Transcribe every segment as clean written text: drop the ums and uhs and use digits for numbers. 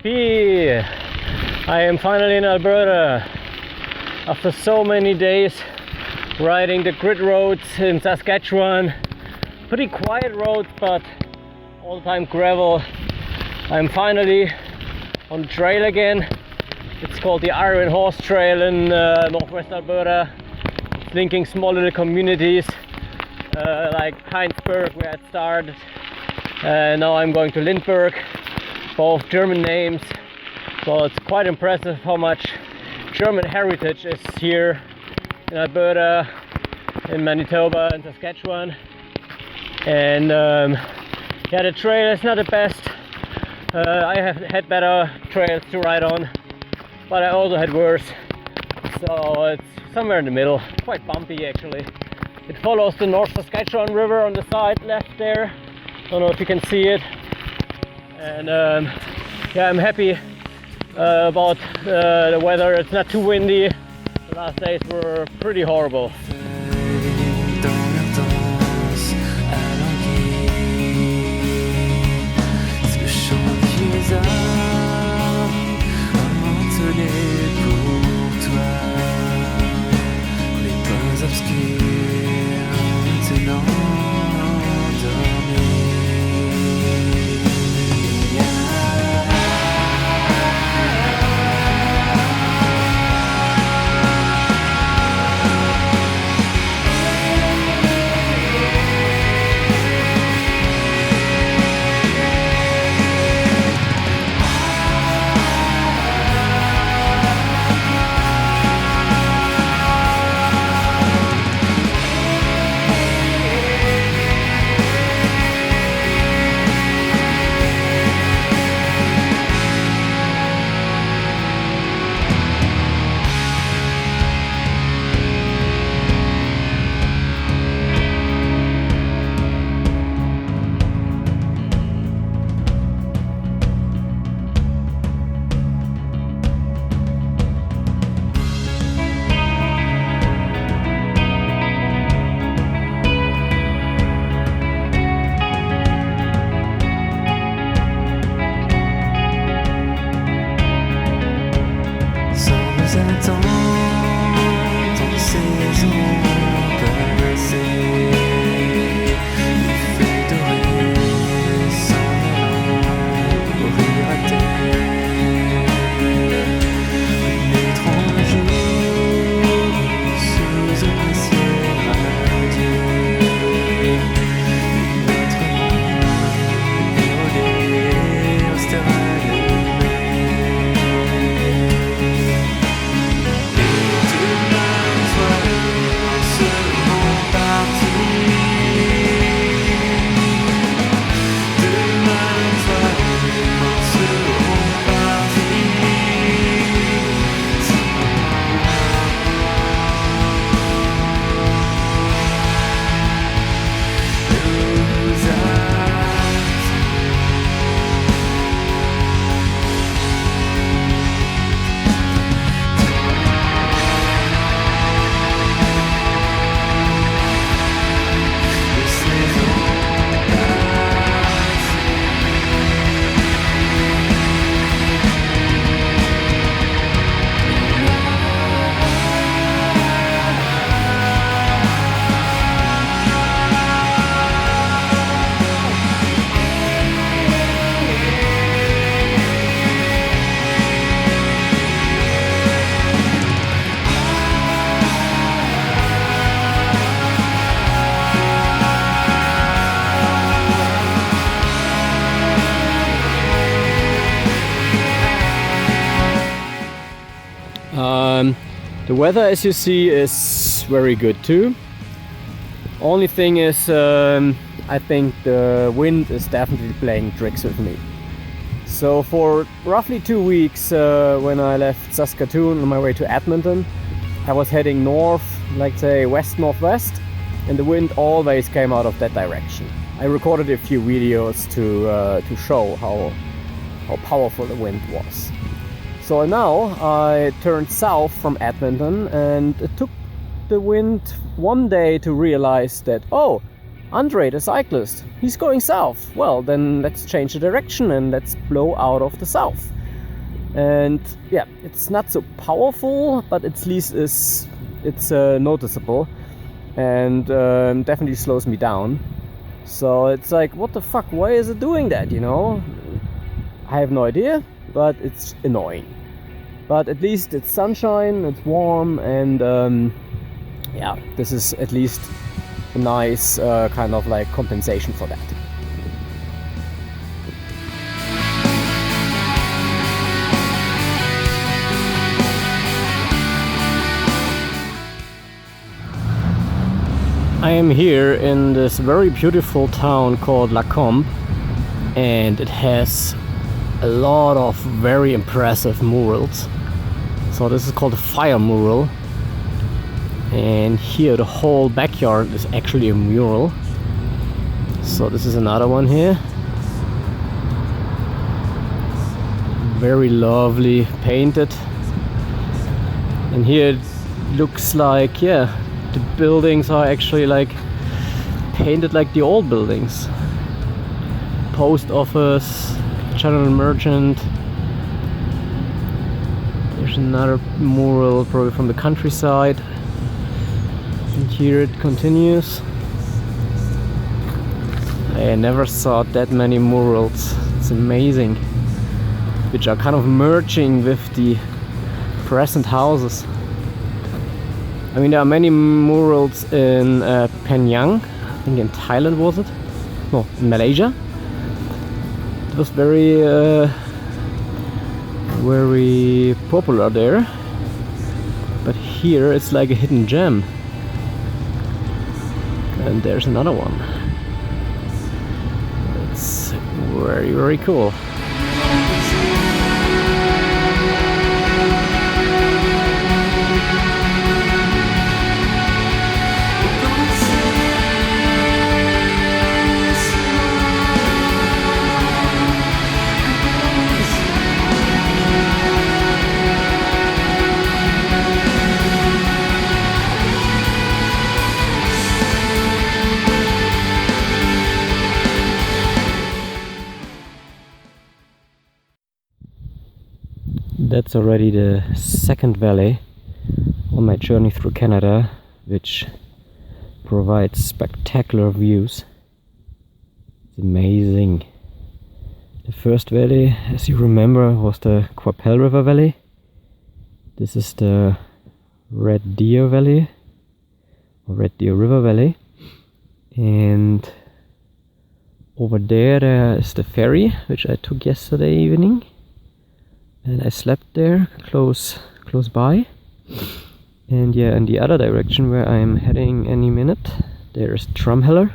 Yippee! I am finally in Alberta after so many days riding the grid roads in Saskatchewan. Pretty quiet roads, but all the time gravel. I'm finally on the trail again. It's called the Iron Horse Trail in northwest Alberta. It's linking small little communities like Heinsberg, where it started. Now I'm going to Lindbergh, both German names. So it's quite impressive how much German heritage is here in Alberta, in Manitoba and Saskatchewan. And yeah, the trail is not the best. I have had better trails to ride on, but I also had worse. So it's somewhere in the middle, quite bumpy actually. It follows the North Saskatchewan River on the side left there. Don't know if you can see it. And yeah, I'm happy about the weather. It's not too windy. The last days were pretty horrible. The weather, as you see, is very good too. Only thing is, I think the wind is definitely playing tricks with me. So for roughly 2 weeks, when I left Saskatoon on my way to Edmonton, I was heading north, like say west-northwest, and the wind always came out of that direction. I recorded a few videos to show how powerful the wind was. So now I turned south from Edmonton, and it took the wind one day to realize that, oh, Andre the cyclist, he's going south. Well, then let's change the direction and let's blow out of the south. And yeah, it's not so powerful, but at least it's noticeable, and definitely slows me down. So it's like, what the fuck, why is it doing that, you know? I have no idea, but it's annoying. But at least it's sunshine, it's warm, and yeah, this is at least a nice kind of like compensation for that. I am here in this very beautiful town called Lacombe, and it has a lot of very impressive murals. So this is called a fire mural, and here the whole backyard is actually a mural. So this is another one here, very lovely painted, and here it looks like, yeah, the buildings are actually like painted like the old buildings. Post office, general merchant. There's another mural probably from the countryside, and here it continues. I never saw that many murals. It's amazing, which are kind of merging with the present houses. I mean, there are many murals in Penang, I think in Thailand was it? No, in Malaysia. It was very very popular there. But here it's like a hidden gem. And there's another one. It's very, very cool. That's already the second valley on my journey through Canada, which provides spectacular views. It's amazing. The first valley, as you remember, was the Qu'Appelle River Valley. This is the Red Deer Valley, or Red Deer River Valley. And over there is the ferry, which I took yesterday evening. And I slept there, close by. And yeah, in the other direction where I'm heading any minute, there's Drumheller.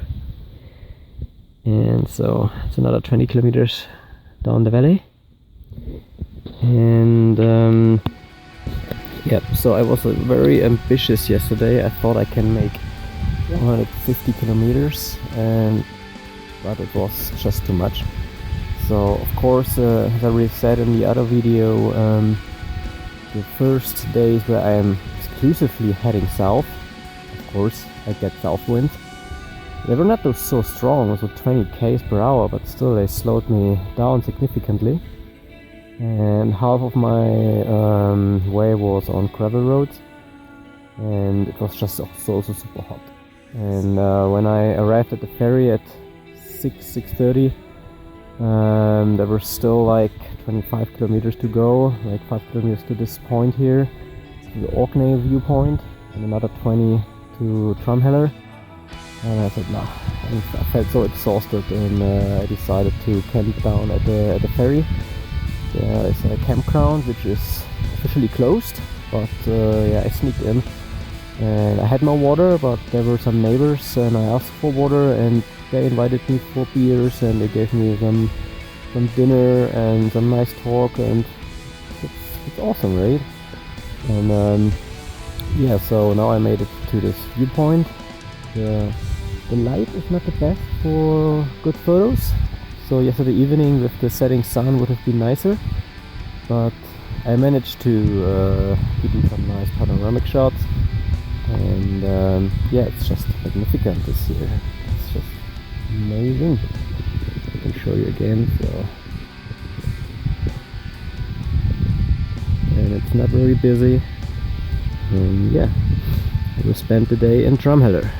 And so it's another 20 kilometers down the valley. And yeah, so I was very ambitious yesterday. I thought I can make 150 kilometers, but it was just too much. So of course, as I already said in the other video, the first days where I am exclusively heading south, of course I get south winds. They were not so strong, so 20 km per hour, but still they slowed me down significantly. And half of my way was on gravel roads, and it was just also super hot. And when I arrived at the ferry at 6:30, there were still like 25 kilometers to go, like 5 kilometers to this point here, to the Orkney viewpoint, and another 20 to Drumheller. And I said, no, I felt so exhausted, and I decided to camp down at the ferry. There is a campground which is officially closed, but yeah, I sneaked in. And I had no water, but there were some neighbors, and I asked for water, and they invited me for beers, and they gave me some dinner and some nice talk, and it's awesome, right? And yeah, so now I made it to this viewpoint. The light is not the best for good photos, so yesterday evening with the setting sun would have been nicer, but I managed to give you some nice panoramic shots. And yeah, it's just magnificent this year. It's just amazing. I can show you again. So it's not very busy. And yeah, I will spend the day in Drumheller.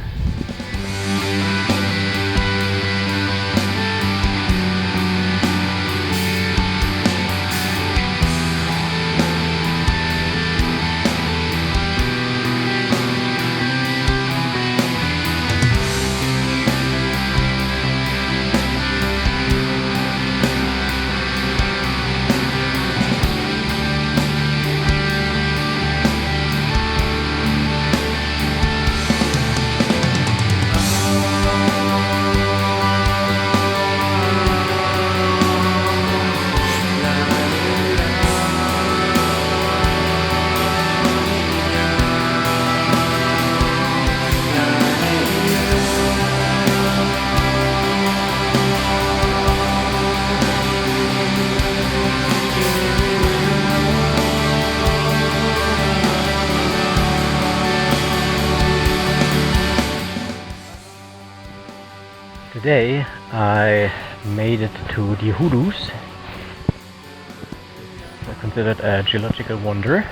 Today I made it to the Hoodoos. They're considered a geological wonder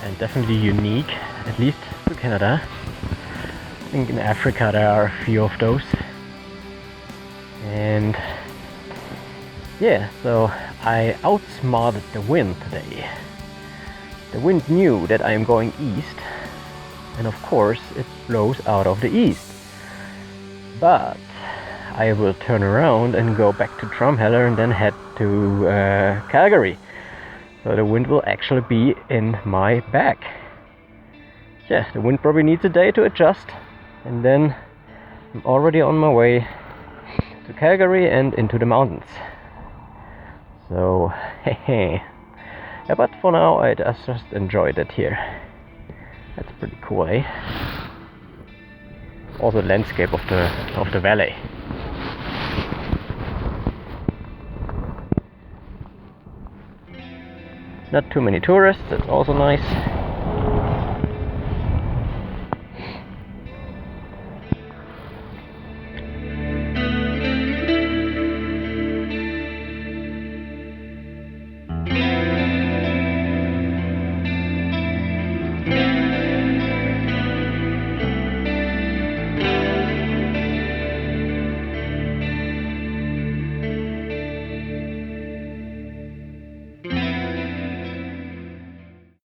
and definitely unique, at least to Canada. I think in Africa there are a few of those. And yeah, so I outsmarted the wind today. The wind knew that I am going east, and of course it blows out of the east. But I will turn around and go back to Drumheller and then head to Calgary. So the wind will actually be in my back. Yeah, the wind probably needs a day to adjust, and then I'm already on my way to Calgary and into the mountains. So, yeah, but for now I just enjoyed it here. That's pretty cool, eh? Also the landscape of the valley. Not too many tourists, that's also nice.